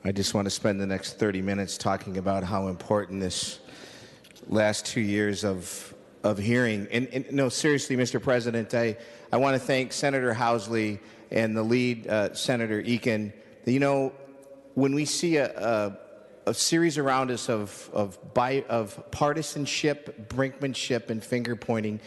I just want to spend the next 30 minutes talking about how important this last 2 years of hearing. And no, seriously, Mr. President, I want to thank Senator Housley and the lead, Senator Eakin. You know, when we see a series around us of partisanship, brinkmanship, and finger pointing,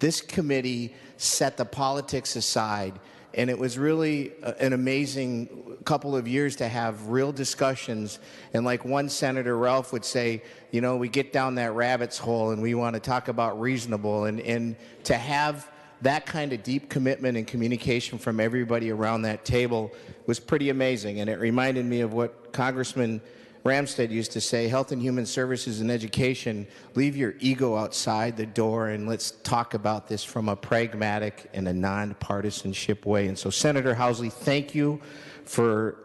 this committee set the politics aside. And it was really an amazing couple of years to have real discussions. And like one Senator Ralph would say, you know, we get down that rabbit's hole and we want to talk about reasonable. And to have that kind of deep commitment and communication from everybody around that table was pretty amazing. And it reminded me of what Congressman Ramstad used to say: health and human services and education, leave your ego outside the door and let's talk about this from a pragmatic and a nonpartisanship way. And so, Senator Housley, thank you for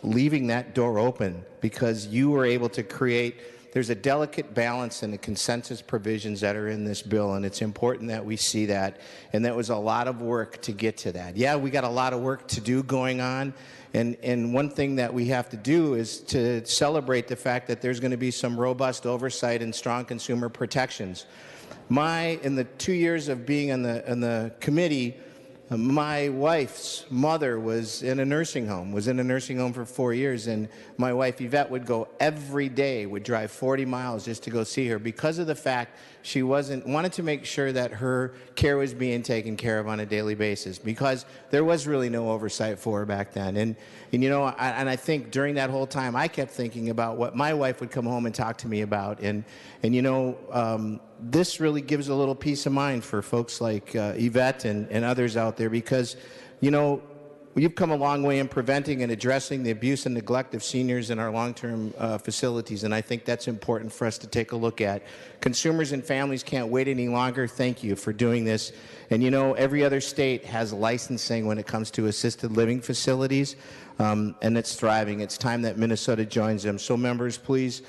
leaving that door open, because you were able to create, there's a delicate balance in the consensus provisions that are in this bill, and it's important that we see that. And that was a lot of work to get to that. Yeah, we got a lot of work to do going on. And one thing that we have to do is to celebrate the fact that there's going to be some robust oversight and strong consumer protections. In the 2 years of being in the committee, my wife's mother was in a nursing home for 4 years, and my wife Yvette would go every day, would drive 40 miles just to go see her, because of the fact she wanted to make sure that her care was being taken care of on a daily basis, because there was really no oversight for her back then. And you know, I think during that whole time I kept thinking about what my wife would come home and talk to me about, and you know, this really gives a little peace of mind for folks like Yvette and others out there, because, you know, you've come a long way in preventing and addressing the abuse and neglect of seniors in our long-term facilities, and I think that's important for us to take a look at. Consumers and families can't wait any longer. Thank you for doing this. And you know, every other state has licensing when it comes to assisted living facilities, and it's thriving. It's time that Minnesota joins them. So members, please,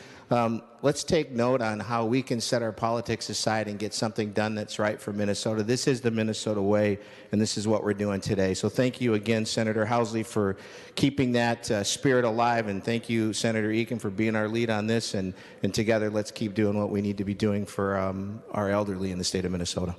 let's take note on how we can set our politics aside and get something done that's right for Minnesota. This is the Minnesota way, and this is what we're doing today. So thank you again, Senator Housley, for keeping that spirit alive, and thank you, Senator Eakin, for being our lead on this. And together, let's keep doing what we need to be doing for our elderly in the state of Minnesota.